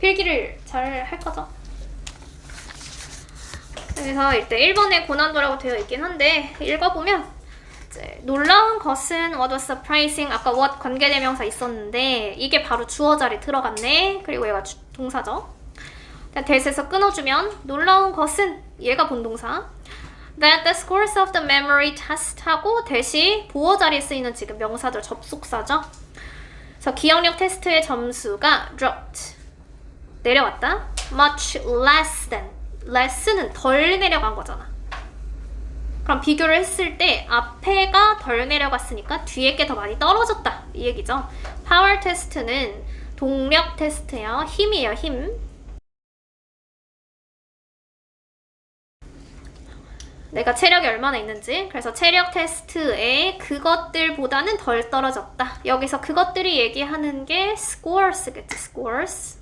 필기를 잘 할 거죠? 그래서 일단 1번에 고난도라고 되어 있긴 한데 읽어보면 이제 놀라운 것은 what was surprising 아까 what 관계대명사 있었는데 이게 바로 주어 자리 들어갔네. 그리고 얘가 동사죠. that에서 끊어주면 놀라운 것은 얘가 본동사 that the scores of the memory test 하고 that이 보어 자리에 쓰이는 지금 명사들 접속사죠. 그래서 기억력 테스트의 점수가 dropped 내려왔다. much less than less는 덜 내려간 거잖아. 그럼 비교를 했을 때 앞에가 덜 내려갔으니까 뒤에 게 더 많이 떨어졌다 이 얘기죠. 파워 테스트는 동력 테스트예요. 힘이에요. 힘. 내가 체력이 얼마나 있는지. 그래서 체력 테스트에 그것들보다는 덜 떨어졌다. 여기서 그것들이 얘기하는 게 scores겠지. scores.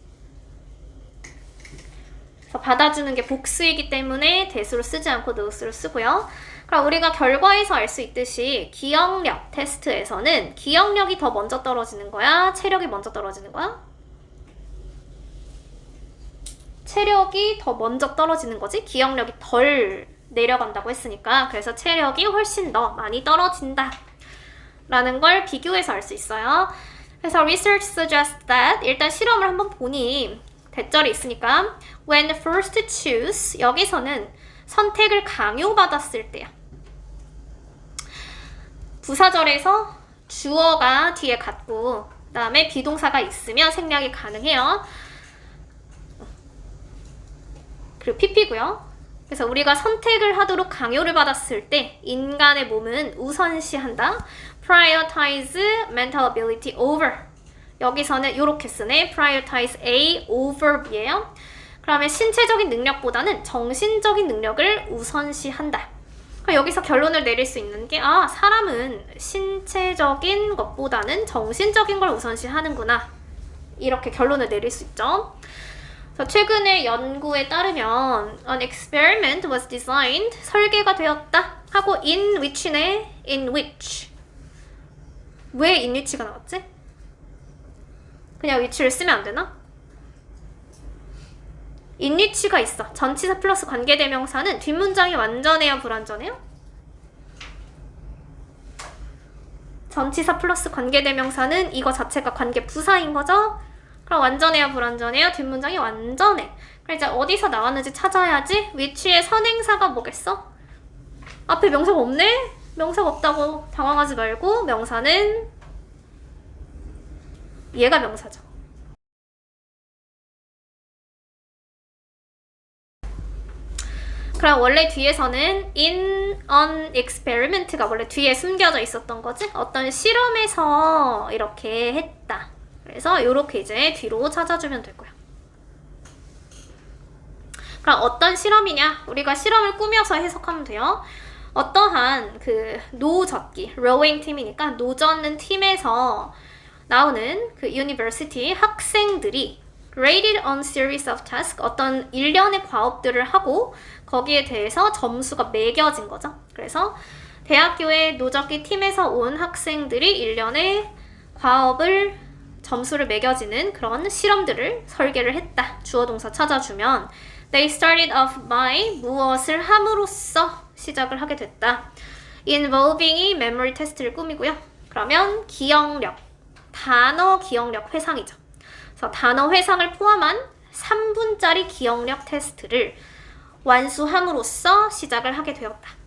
그래서 받아주는 게 복수이기 때문에 대수로 쓰지 않고 nose로 쓰고요. 그럼 우리가 결과에서 알 수 있듯이 기억력 테스트에서는 기억력이 더 먼저 떨어지는 거야? 체력이 먼저 떨어지는 거야? 체력이 더 먼저 떨어지는 거지? 기억력이 덜 내려간다고 했으니까. 그래서 체력이 훨씬 더 많이 떨어진다 라는 걸 비교해서 알 수 있어요. 그래서 research suggests that 일단 실험을 한번 보니 대절이 있으니까 when first choose 여기서는 선택을 강요받았을 때야. 부사절에서 주어가 뒤에 같고 그 다음에 비동사가 있으면 생략이 가능해요. 그리고 PP고요. 그래서 우리가 선택을 하도록 강요를 받았을 때 인간의 몸은 우선시한다. prioritize mental ability over. 여기서는 이렇게 쓰네. prioritize A over B예요. 그러면 신체적인 능력보다는 정신적인 능력을 우선시한다. 여기서 결론을 내릴 수 있는 게 사람은 신체적인 것보다는 정신적인 걸 우선시하는구나. 이렇게 결론을 내릴 수 있죠. 최근의 연구에 따르면 an experiment was designed 설계가 되었다 하고 in which네 in which 왜 in which가 나왔지? 그냥 which를 쓰면 안 되나? in which가 있어. 전치사 플러스 관계대명사는 뒷문장이 완전해요? 불완전해요? 전치사 플러스 관계대명사는 이거 자체가 관계 부사인 거죠? 그럼 완전해요? 불완전해요? 뒷문장이 완전해. 그럼 이제 어디서 나왔는지 찾아야지. which의 선행사가 뭐겠어? 앞에 명사가 없네? 명사가 없다고 당황하지 말고 명사는 얘가 명사죠. 그럼 원래 뒤에서는 in an experiment가 원래 뒤에 숨겨져 있었던 거지? 어떤 실험에서 이렇게 했다. 그래서 이렇게 이제 뒤로 찾아주면 되고요. 그럼 어떤 실험이냐? 우리가 실험을 꾸며서 해석하면 돼요. 어떠한 그 노젓기, rowing 팀이니까 노젓는 팀에서 나오는 그 university 학생들이 graded on series of tasks 어떤 일련의 과업들을 하고 거기에 대해서 점수가 매겨진 거죠. 그래서 대학교의 노젓기 팀에서 온 학생들이 일련의 과업을 점수를 매겨지는 그런 실험들을 설계를 했다. 주어 동사 찾아주면 They started off by 무엇을 함으로써 시작을 하게 됐다. involving이 memory 테스트를 꾸미고요. 그러면 기억력, 단어 기억력 회상이죠. 그래서 단어 회상을 포함한 3분짜리 기억력 테스트를 완수함으로써 시작을 하게 되었다.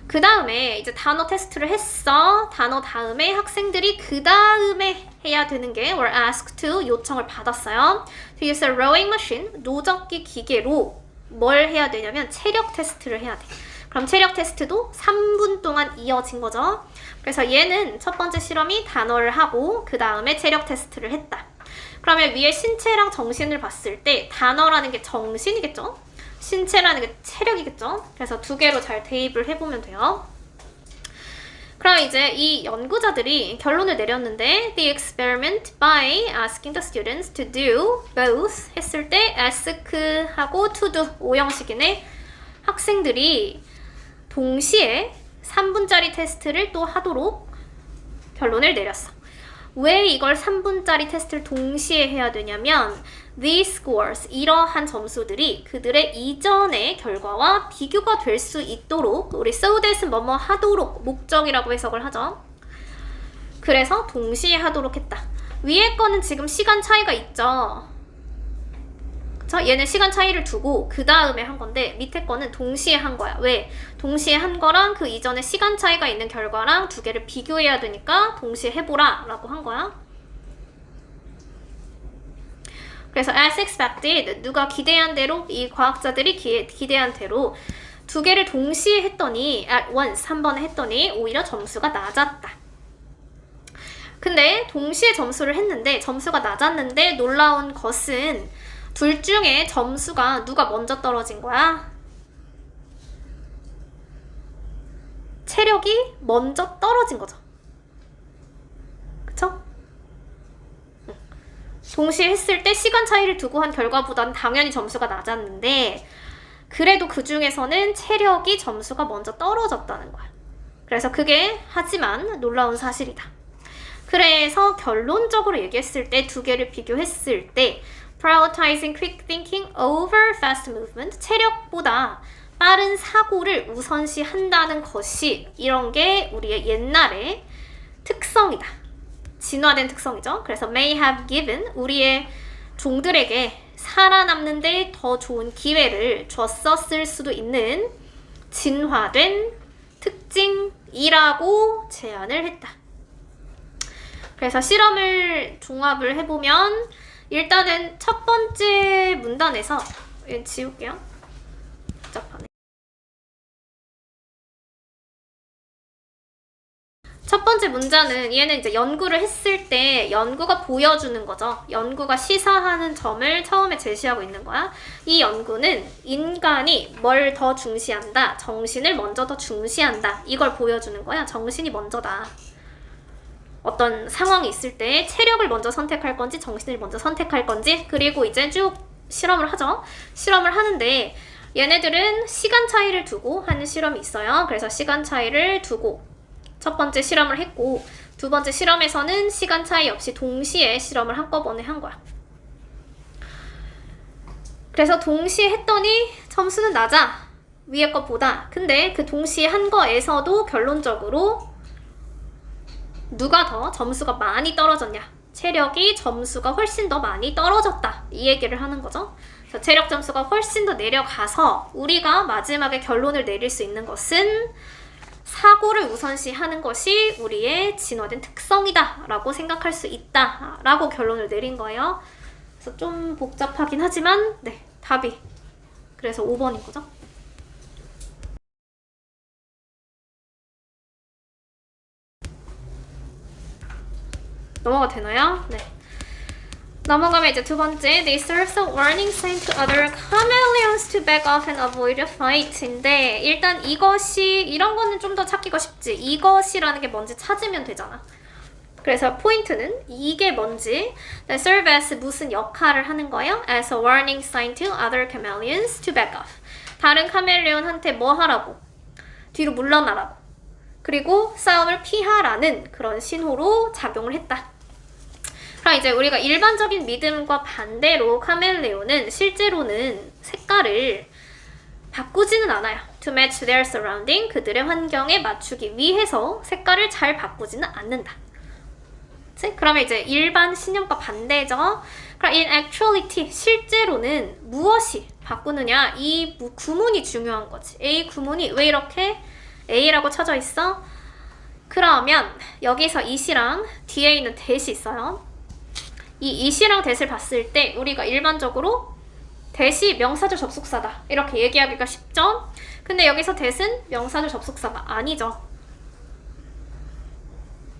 그 다음에 이제 단어 테스트를 했어. 단어 다음에 학생들이 그 다음에 해야 되는 게 were asked to 요청을 받았어요. To use a rowing machine, 노젓기 기계로 뭘 해야 되냐면 체력 테스트를 해야 돼. 그럼 체력 테스트도 3분 동안 이어진 거죠. 그래서 얘는 첫 번째 실험이 단어를 하고 그 다음에 체력 테스트를 했다. 그러면 위에 신체랑 정신을 봤을 때 단어라는 게 정신이겠죠? 신체라는 게 체력이겠죠? 그래서 두 개로 잘 대입을 해보면 돼요. 그럼 이제 이 연구자들이 결론을 내렸는데 The experiment by asking the students to do both 했을 때 ask하고 to do 5형식이네. 학생들이 동시에 3분짜리 테스트를 또 하도록 결론을 내렸어. 왜 이걸 3분짜리 테스트를 동시에 해야 되냐면 these scores, 이러한 점수들이 그들의 이전의 결과와 비교가 될 수 있도록, 우리 so that은 뭐뭐 하도록 목적이라고 해석을 하죠. 그래서 동시에 하도록 했다. 위에 거는 지금 시간 차이가 있죠. 그쵸? 얘는 시간 차이를 두고 그 다음에 한 건데 밑에 거는 동시에 한 거야. 왜? 동시에 한 거랑 그 이전에 시간 차이가 있는 결과랑 두 개를 비교해야 되니까 동시에 해보라 라고 한 거야. 그래서 as expected, 누가 기대한 대로, 이 과학자들이 기대한 대로 두 개를 동시에 했더니 at once, 한 번에 했더니 오히려 점수가 낮았다. 근데 동시에 점수를 했는데 점수가 낮았는데 놀라운 것은 둘 중에 점수가 누가 먼저 떨어진 거야? 체력이 먼저 떨어진 거죠. 그쵸? 동시에 했을 때 시간 차이를 두고 한 결과보다는 당연히 점수가 낮았는데 그래도 그 중에서는 체력이 점수가 먼저 떨어졌다는 거야. 그래서 그게 하지만 놀라운 사실이다. 그래서 결론적으로 얘기했을 때 두 개를 비교했을 때 prioritizing quick thinking over fast movement, 체력보다 빠른 사고를 우선시한다는 것이 이런 게 우리의 옛날의 특성이다. 진화된 특성이죠. 그래서 may have given, 우리의 종들에게 살아남는 데 더 좋은 기회를 줬었을 수도 있는 진화된 특징이라고 제안을 했다. 그래서 실험을 종합을 해보면 일단은 첫 번째 문단에서 지울게요. 복잡하네. 첫 번째 문장은 얘는 이제 연구를 했을 때 연구가 보여주는 거죠. 연구가 시사하는 점을 처음에 제시하고 있는 거야. 이 연구는 인간이 뭘 더 중시한다. 정신을 먼저 더 중시한다. 이걸 보여주는 거야. 정신이 먼저다. 어떤 상황이 있을 때 체력을 먼저 선택할 건지 정신을 먼저 선택할 건지, 그리고 이제 쭉 실험을 하죠. 실험을 하는데 얘네들은 시간 차이를 두고 하는 실험이 있어요. 그래서 시간 차이를 두고 첫 번째 실험을 했고 두 번째 실험에서는 시간 차이 없이 동시에 실험을 한꺼번에 한 거야. 그래서 동시에 했더니 점수는 낮아. 위에 것보다. 근데 그 동시에 한 거에서도 결론적으로 누가 더 점수가 많이 떨어졌냐? 체력이 점수가 훨씬 더 많이 떨어졌다. 이 얘기를 하는 거죠. 그래서 체력 점수가 훨씬 더 내려가서 우리가 마지막에 결론을 내릴 수 있는 것은 사고를 우선시하는 것이 우리의 진화된 특성이다 라고 생각할 수 있다 라고 결론을 내린 거예요. 그래서 좀 복잡하긴 하지만 네, 답이 그래서 5번인 거죠. 넘어가도 되나요? 네. 넘어가면 이제 두 번째, they serve as a warning sign to other chameleons to back off and avoid a fight인데 일단 이것이, 이런 거는 좀 더 찾기가 쉽지. 이것이라는 게 뭔지 찾으면 되잖아. 그래서 포인트는 이게 뭔지, they serve as 무슨 역할을 하는 거예요? As a warning sign to other chameleons to back off. 다른 카멜레온한테 뭐 하라고? 뒤로 물러나라고. 그리고 싸움을 피하라는 그런 신호로 작용을 했다. 그럼 이제 우리가 일반적인 믿음과 반대로 카멜레온은 실제로는 색깔을 바꾸지는 않아요. To match their surrounding, 그들의 환경에 맞추기 위해서 색깔을 잘 바꾸지는 않는다. 그치? 그러면 이제 일반 신념과 반대죠. 그럼 in actuality, 실제로는 무엇이 바꾸느냐, 이 구문이 중요한 거지. A 구문이 왜 이렇게 A라고 쳐져 있어? 그러면 여기서 it이랑 뒤에 있는 that이 있어요. 이 it이랑 that을 봤을 때 우리가 일반적으로 that이 명사절 접속사다 이렇게 얘기하기가 쉽죠? 근데 여기서 that은 명사절 접속사가 아니죠.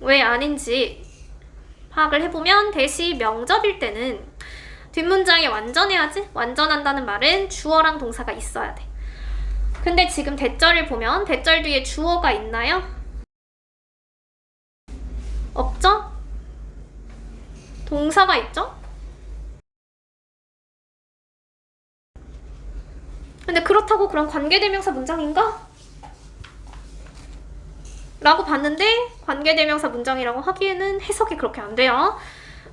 왜 아닌지 파악을 해보면 that이 명접일 때는 뒷문장이 완전해야지. 완전한다는 말은 주어랑 동사가 있어야 돼. 근데 지금 대절을 보면 대절 뒤에 주어가 있나요? 없죠? 동사가 있죠? 근데 그렇다고 그런 관계대명사 문장인가? 라고 봤는데 관계대명사 문장이라고 하기에는 해석이 그렇게 안 돼요.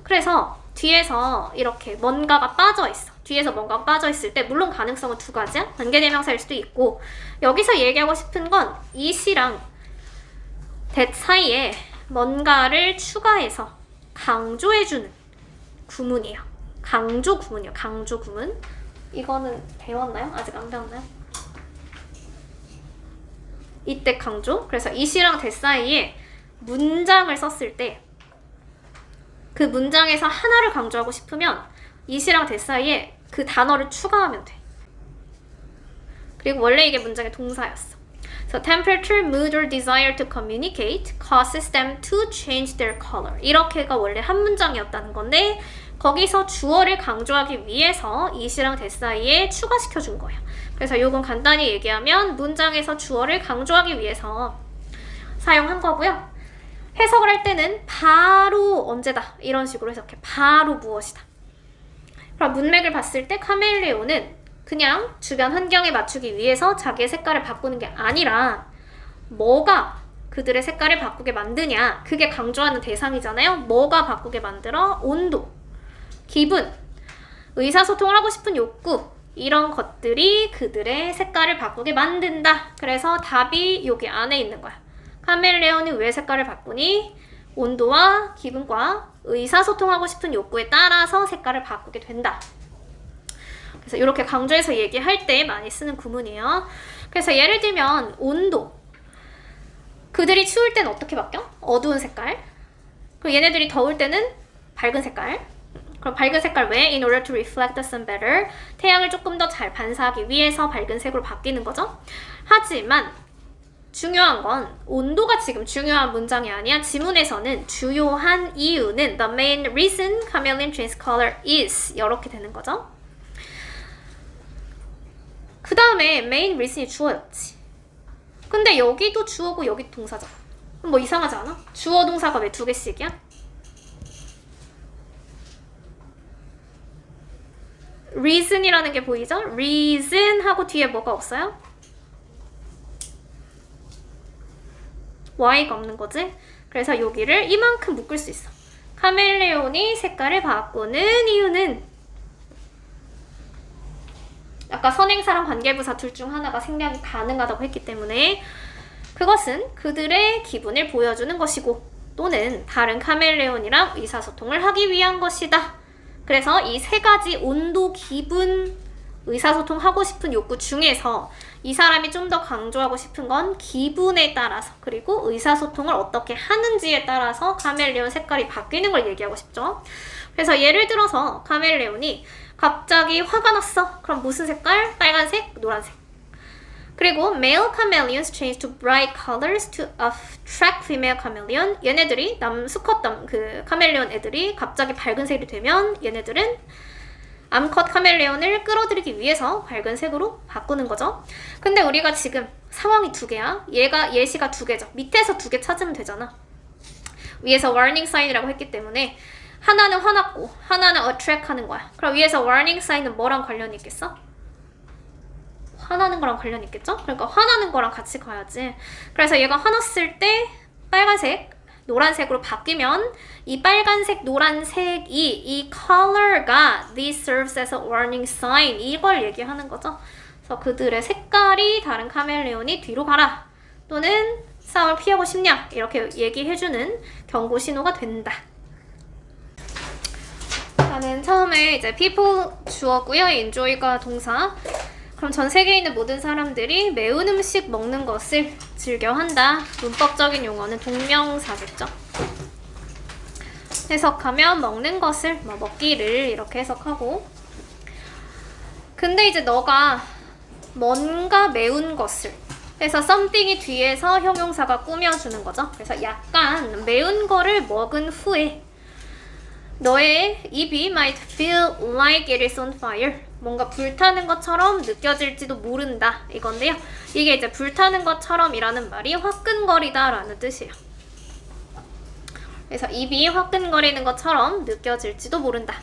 그래서 뒤에서 이렇게 뭔가가 빠져 있어. 뒤에서 뭔가가 빠져 있을 때 물론 가능성은 두 가지야. 관계대명사일 수도 있고 여기서 얘기하고 싶은 건 it이랑 that 사이에 뭔가를 추가해서 강조해주는 구문이에요. 강조 구문이요. 강조 구문. 이거는 배웠나요? 아직 안 배웠나요? 이때 강조. 그래서 it이랑 that 사이에 문장을 썼을 때 그 문장에서 하나를 강조하고 싶으면 it이랑 that 사이에 그 단어를 추가하면 돼. 그리고 원래 이게 문장의 동사였어. So temperature, mood, or desire to communicate causes them to change their color. 이렇게가 원래 한 문장이었다는 건데 거기서 주어를 강조하기 위해서 it이랑 that 사이에 추가시켜준 거예요. 그래서 이건 간단히 얘기하면 문장에서 주어를 강조하기 위해서 사용한 거고요. 해석을 할 때는 바로 언제다 이런 식으로 해석해. 바로 무엇이다. 그럼 문맥을 봤을 때 카멜레온은 그냥 주변 환경에 맞추기 위해서 자기의 색깔을 바꾸는 게 아니라 뭐가 그들의 색깔을 바꾸게 만드냐, 그게 강조하는 대상이잖아요. 뭐가 바꾸게 만들어? 온도, 기분, 의사소통을 하고 싶은 욕구, 이런 것들이 그들의 색깔을 바꾸게 만든다. 그래서 답이 여기 안에 있는 거야. 카멜레온이 왜 색깔을 바꾸니? 온도와 기분과 의사소통하고 싶은 욕구에 따라서 색깔을 바꾸게 된다. 그래서 이렇게 강조해서 얘기할 때 많이 쓰는 구문이에요. 그래서 예를 들면 온도. 그들이 추울 때는 어떻게 바뀌어? 어두운 색깔. 그리고 얘네들이 더울 때는 밝은 색깔. 그럼 밝은 색깔 왜? In order to reflect the sun better. 태양을 조금 더 잘 반사하기 위해서 밝은 색으로 바뀌는 거죠. 하지만 중요한 건 온도가 지금 중요한 문장이 아니야. 지문에서는 주요한 이유는 the main reason chameleon changes color is 이렇게 되는 거죠. 그 다음에 main reason이 주어였지. 근데 여기도 주어고 여기도 동사잖아. 뭐 이상하지 않아? 주어 동사가 왜 두 개씩이야? reason이라는 게 보이죠? reason 하고 뒤에 뭐가 없어요? y가 없는 거지? 그래서 여기를 이만큼 묶을 수 있어. 카멜레온이 색깔을 바꾸는 이유는 아까 선행사랑 관계부사 둘 중 하나가 생략이 가능하다고 했기 때문에 그것은 그들의 기분을 보여주는 것이고 또는 다른 카멜레온이랑 의사소통을 하기 위한 것이다. 그래서 이 세 가지 온도, 기분, 의사소통하고 싶은 욕구 중에서 이 사람이 좀 더 강조하고 싶은 건 기분에 따라서 그리고 의사소통을 어떻게 하는지에 따라서 카멜레온 색깔이 바뀌는 걸 얘기하고 싶죠. 그래서 예를 들어서 카멜레온이 갑자기 화가 났어. 그럼 무슨 색깔? 빨간색, 노란색. 그리고 male chameleons change to bright colors to attract female chameleon. 얘네들이 수컷 그 카멜레온 애들이 갑자기 밝은 색이 되면 얘네들은 암컷 카멜레온을 끌어들이기 위해서 밝은 색으로 바꾸는 거죠. 근데 우리가 지금 상황이 두 개야. 예시가 두 개죠. 밑에서 두 개 찾으면 되잖아. 위에서 warning sign이라고 했기 때문에 하나는 화났고 하나는 attract 하는 거야. 그럼 위에서 warning sign은 뭐랑 관련이 있겠어? 화나는 거랑 관련이 있겠죠? 그러니까 화나는 거랑 같이 가야지. 그래서 얘가 화났을 때 빨간색, 노란색으로 바뀌면 이 빨간색, 노란색이 이 color가 this serves as a warning sign 이걸 얘기하는 거죠. 그래서 그들의 색깔이 다른 카멜레온이 뒤로 가라 또는 싸움을 피하고 싶냐 이렇게 얘기해주는 경고 신호가 된다. 나는 처음에 이제 people 주어고요. enjoy가 동사. 그럼 전 세계에 있는 모든 사람들이 매운 음식 먹는 것을 즐겨한다. 문법적인 용어는 동명사겠죠. 해석하면 먹는 것을, 먹기를 이렇게 해석하고. 근데 이제 너가 뭔가 매운 것을 해서 something이 뒤에서 형용사가 꾸며주는 거죠. 그래서 약간 매운 거를 먹은 후에 너의 입이 might feel like it is on fire. 뭔가 불타는 것처럼 느껴질지도 모른다 이건데요. 이게 이제 불타는 것처럼 이라는 말이 화끈거리다 라는 뜻이에요. 그래서 입이 화끈거리는 것처럼 느껴질지도 모른다.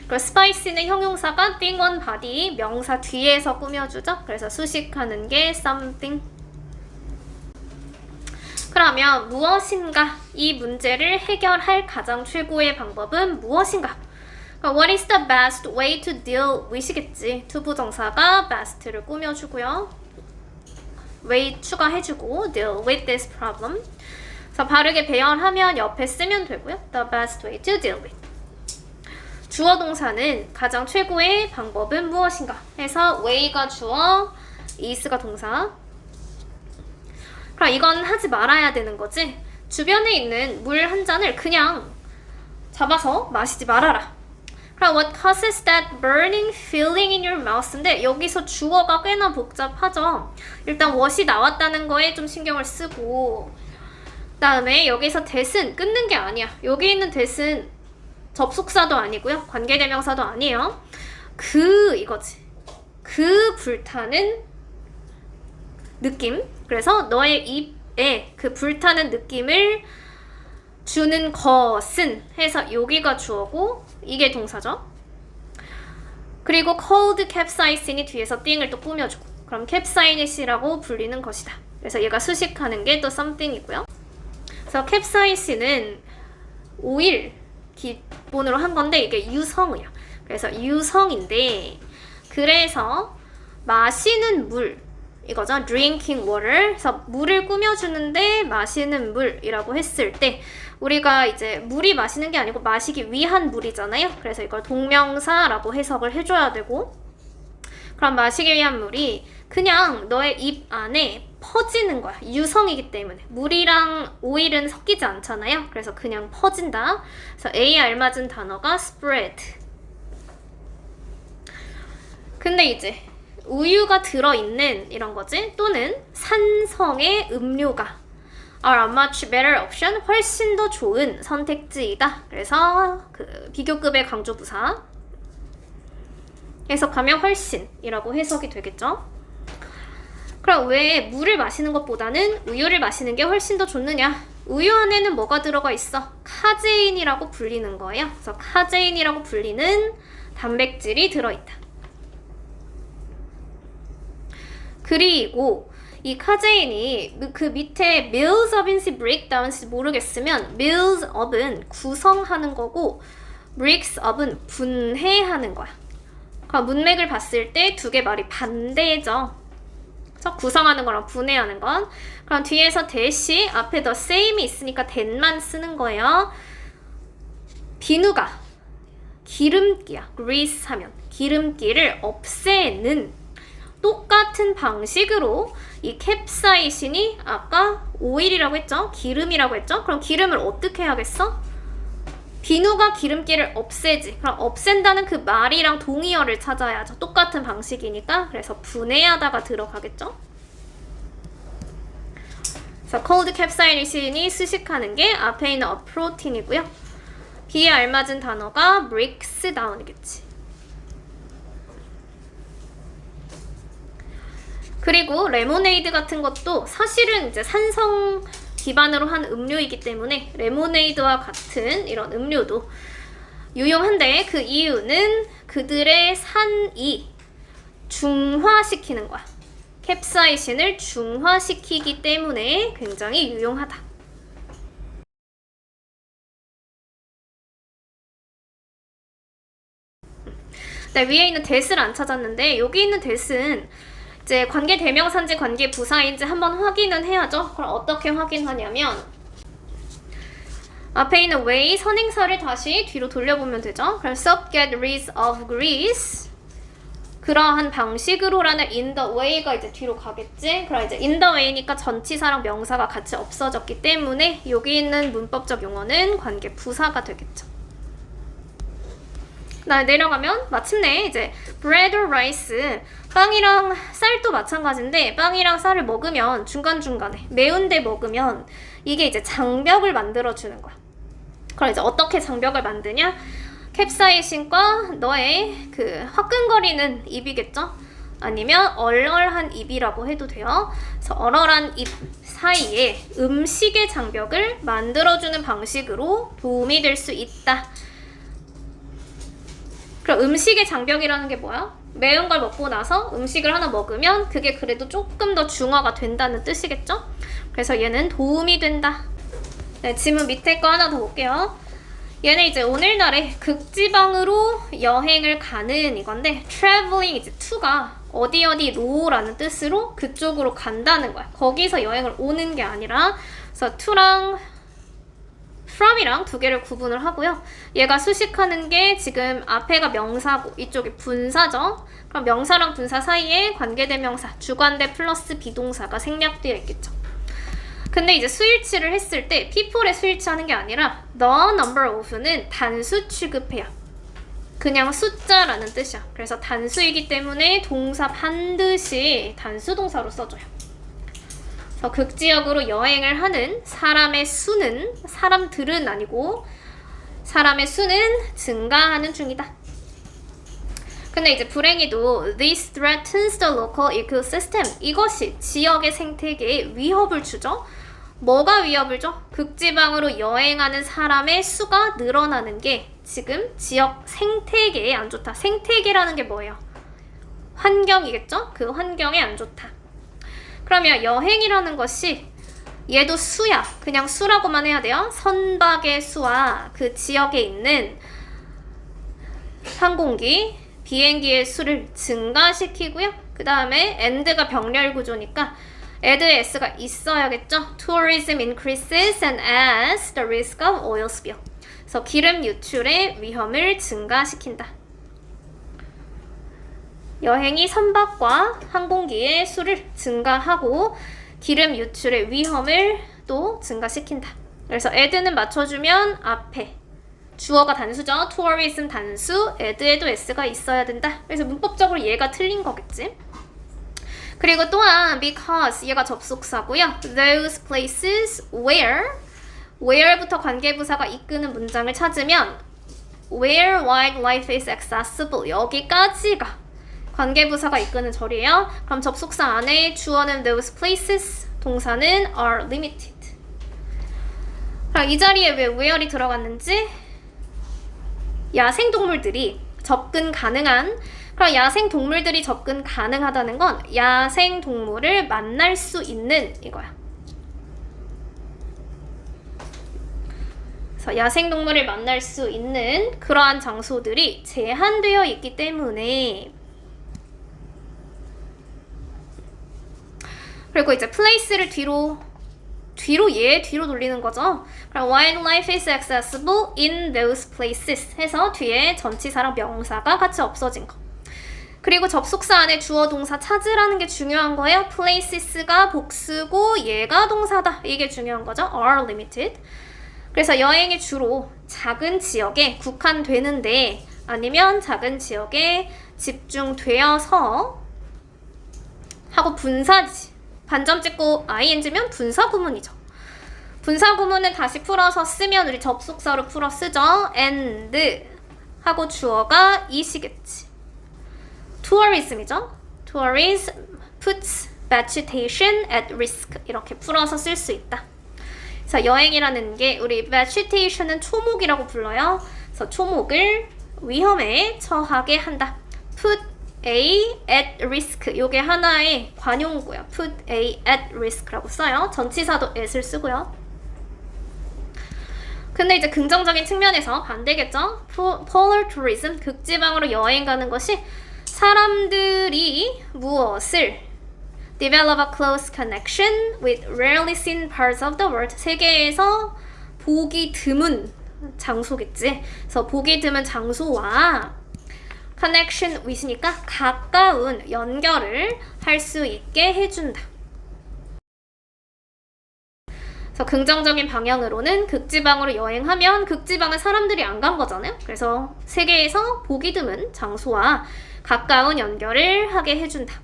그리고 spicy는 형용사가 thing on body 명사 뒤에서 꾸며주죠. 그래서 수식하는 게 something. 그러면 무엇인가? 이 문제를 해결할 가장 최고의 방법은 무엇인가? 그러니까 what is the best way to deal with이겠지. 투부정사가 best를 꾸며주고요. way 추가해주고 deal with this problem. 그래서 바르게 배열하면 옆에 쓰면 되고요. The best way to deal with. 주어 동사는 가장 최고의 방법은 무엇인가 해서 way가 주어, is가 동사. 그럼 이건 하지 말아야 되는 거지. 주변에 있는 물 한 잔을 그냥 잡아서 마시지 말아라. 그럼 what causes that burning feeling in your mouth인데 여기서 주어가 꽤나 복잡하죠. 일단 what이 나왔다는 거에 좀 신경을 쓰고 그다음에 여기서 that은 끊는 게 아니야. 여기 있는 that은 접속사도 아니고요. 관계대명사도 아니에요. 이거지. 그 불타는 느낌. 그래서 너의 입에 그 불타는 느낌을 주는 것은 해서 여기가 주어고 이게 동사죠. 그리고 cold capsaicin이 뒤에서 띵을 또 꾸며주고 그럼 capsaicin이라고 불리는 것이다. 그래서 얘가 수식하는 게 또 something이고요. 그래서 capsaicin은 오일 기본으로 한 건데 이게 유성이야. 그래서 유성인데 그래서 마시는 물 이거죠. drinking water. 그래서 물을 꾸며주는데 마시는 물이라고 했을 때 우리가 이제 물이 마시는 게 아니고 마시기 위한 물이잖아요. 그래서 이걸 동명사라고 해석을 해줘야 되고 그럼 마시기 위한 물이 그냥 너의 입 안에 퍼지는 거야. 유성이기 때문에 물이랑 오일은 섞이지 않잖아요. 그래서 그냥 퍼진다. 그래서 A에 알맞은 단어가 spread. 근데 이제 우유가 들어있는 이런 거지 또는 산성의 음료가 are a much better option 훨씬 더 좋은 선택지이다. 그래서 그 비교급의 강조부사 해석하면 훨씬이라고 해석이 되겠죠. 그럼 왜 물을 마시는 것보다는 우유를 마시는 게 훨씬 더 좋느냐? 우유 안에는 뭐가 들어가 있어? 카제인이라고 불리는 거예요. 그래서 카제인이라고 불리는 단백질이 들어있다. 그리고 이 카제인이 그 밑에 meals up인지 breakdown인지 모르겠으면 meals up은 구성하는 거고 breaks up은 분해하는 거야. 그럼 문맥을 봤을 때 두 개 말이 반대죠. 그래서 구성하는 거랑 분해하는 건. 그럼 뒤에서 that이 앞에 the same이 있으니까 that만 쓰는 거예요. 비누가 기름기야. grease 하면 기름기를 없애는 똑같은 방식으로 이 캡사이신이 아까 오일이라고 했죠? 기름이라고 했죠? 그럼 기름을 어떻게 해야겠어? 비누가 기름기를 없애지. 그럼 없앤다는 그 말이랑 동의어를 찾아야죠. 똑같은 방식이니까. 그래서 분해하다가 들어가겠죠? 그래서 cold capsaicin이 수식하는 게 앞에 있는 a protein이고요. B에 알맞은 단어가 breaks down이겠지. 그리고 레모네이드 같은 것도 사실은 이제 산성 기반으로 한 음료이기 때문에 레모네이드와 같은 이런 음료도 유용한데 그 이유는 그들의 산이 중화시키는 거야. 캡사이신을 중화시키기 때문에 굉장히 유용하다. 네, 위에 있는 that을 안 찾았는데 여기 있는 that은 이제 관계 대명사인지 관계 부사인지 한번 확인은 해야죠. 그럼 어떻게 확인하냐면 앞에 있는 way 선행사를 다시 뒤로 돌려보면 되죠. 그럼 stop get rid of grease 그러한 방식으로라는 in the way가 이제 뒤로 가겠지. 그럼 이제 in the way니까 전치사랑 명사가 같이 없어졌기 때문에 여기 있는 문법적 용어는 관계 부사가 되겠죠. 내려가면 마침내 이제 bread or rice 빵이랑 쌀도 마찬가지인데 빵이랑 쌀을 먹으면 중간중간에 매운데 먹으면 이게 이제 장벽을 만들어주는 거야. 그럼 이제 어떻게 장벽을 만드냐? 캡사이신과 너의 그 화끈거리는 입이겠죠? 아니면 얼얼한 입이라고 해도 돼요. 그래서 얼얼한 입 사이에 음식의 장벽을 만들어주는 방식으로 도움이 될 수 있다. 그럼 음식의 장벽이라는 게 뭐야? 매운 걸 먹고 나서 음식을 하나 먹으면 그게 그래도 조금 더 중화가 된다는 뜻이겠죠? 그래서 얘는 도움이 된다. 네, 지문 밑에 거 하나 더 볼게요. 얘는 이제 오늘날에 극지방으로 여행을 가는 이건데 traveling 이제 to가 어디 어디로라는 뜻으로 그쪽으로 간다는 거야. 거기서 여행을 오는 게 아니라 그래서 to랑 from이랑 두 개를 구분을 하고요. 얘가 수식하는 게 지금 앞에가 명사고 이쪽이 분사죠. 그럼 명사랑 분사 사이에 관계대명사 주관대 플러스 비동사가 생략되어 있겠죠. 근데 이제 수일치를 했을 때 people에 수일치하는 게 아니라 the number of는 단수 취급해요. 그냥 숫자라는 뜻이야. 그래서 단수이기 때문에 동사 반드시 단수 동사로 써줘요. 그래서 극지역으로 여행을 하는 사람의 수는 사람들은 아니고 사람의 수는 증가하는 중이다. 근데 이제 불행히도 this threatens the local ecosystem 이것이 지역의 생태계에 위협을 주죠. 뭐가 위협을 줘? 극지방으로 여행하는 사람의 수가 늘어나는 게 지금 지역 생태계에 안 좋다. 생태계라는 게 뭐예요? 환경이겠죠? 그 환경에 안 좋다. 그러면 여행이라는 것이 얘도 수야. 그냥 수라고만 해야 돼요. 선박의 수와 그 지역에 있는 항공기, 비행기의 수를 증가시키고요. 그 다음에 and가 병렬 구조니까 add에 s가 있어야겠죠. Tourism increases and adds the risk of oil spill. 그래서 기름 유출의 위험을 증가시킨다. 여행이 선박과 항공기의 수를 증가하고 기름 유출의 위험을 또 증가시킨다. 그래서 add는 맞춰주면 앞에 주어가 단수죠. tourism 단수, add에도 s가 있어야 된다. 그래서 문법적으로 얘가 틀린 거겠지. 그리고 또한 because 얘가 접속사고요. those places where부터 관계부사가 이끄는 문장을 찾으면 where wildlife is accessible 여기까지가 관계부사가 이끄는 절이에요. 그럼 접속사 안에 주어는 those places, 동사는 are limited. 그럼 이 자리에 왜 where이 들어갔는지 야생동물들이 접근 가능한 그럼 야생동물들이 접근 가능하다는 건 야생동물을 만날 수 있는 이거야. 그래서 야생동물을 만날 수 있는 그러한 장소들이 제한되어 있기 때문에 그리고 이제 place를 뒤로 돌리는 거죠. 그럼 wildlife is accessible in those places 해서 뒤에 전치사랑 명사가 같이 없어진 거. 그리고 접속사 안에 주어 동사 찾으라는 게 중요한 거예요. places가 복수고 얘가 동사다. 이게 중요한 거죠. are limited. 그래서 여행이 주로 작은 지역에 국한되는데 아니면 작은 지역에 집중되어서 하고 분사지. 반점 찍고 ing면 분사 구문이죠. 분사 구문은 다시 풀어서 쓰면 우리 접속사로 풀어 쓰죠. and 하고 주어가 is이겠지. tourism이죠. tourism puts vegetation at risk 이렇게 풀어서 쓸 수 있다. 그래서 여행이라는 게 우리 vegetation은 초목이라고 불러요. 그래서 초목을 위험에 처하게 한다. put A at risk 요게 하나의 관용구야. put A at risk라고 써요. 전치사도 at을 쓰고요. 근데 이제 긍정적인 측면에서 반대겠죠. polar tourism 극지방으로 여행 가는 것이 사람들이 무엇을 develop a close connection with rarely seen parts of the world 세계에서 보기 드문 장소겠지. 그래서 보기 드문 장소와 connection with니까 가까운 연결을 할 수 있게 해준다. 그래서 긍정적인 방향으로는 극지방으로 여행하면 극지방은 사람들이 안 간 거잖아요. 그래서 세계에서 보기 드문 장소와 가까운 연결을 하게 해준다.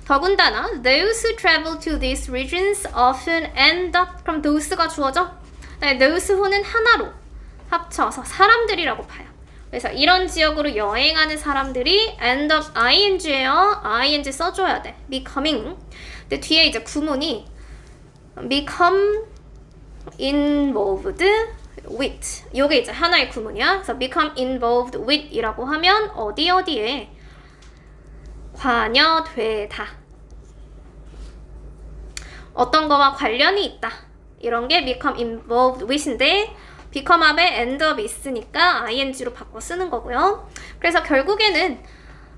더군다나 those who travel to these regions often end up 그럼 those가 주어져? 네, those who는 하나로 합쳐서 사람들이라고 봐요. 그래서 이런 지역으로 여행하는 사람들이 end up ing예요. ing 써줘야 돼. becoming. 근데 뒤에 이제 구문이 become involved with. 요게 이제 하나의 구문이야. 그래서 become involved with 이라고 하면 어디에 관여되다. 어떤 거와 관련이 있다. 이런 게 become involved with인데 become up에 end up 있으니까 ing로 바꿔 쓰는 거고요. 그래서 결국에는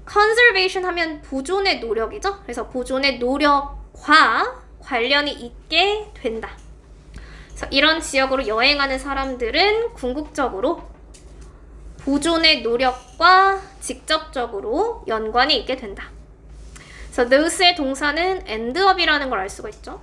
conservation 하면 보존의 노력이죠. 그래서 보존의 노력과 관련이 있게 된다. 그래서 이런 지역으로 여행하는 사람들은 궁극적으로 보존의 노력과 직접적으로 연관이 있게 된다. 그래서 those의 동사는 end up이라는 걸 알 수가 있죠.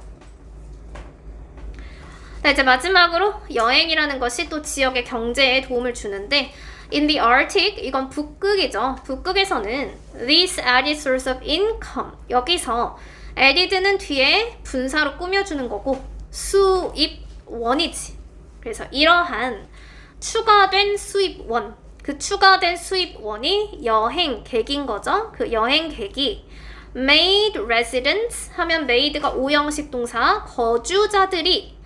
네, 이제 마지막으로 여행이라는 것이 또 지역의 경제에 도움을 주는데 in the Arctic, 이건 북극이죠. 북극에서는 this added source of income, 여기서 added는 뒤에 분사로 꾸며주는 거고 수입원이지. 그래서 이러한 추가된 수입원, 그 추가된 수입원이 여행객인 거죠. 그 여행객이 made residents 하면 made가 오형식 동사, 거주자들이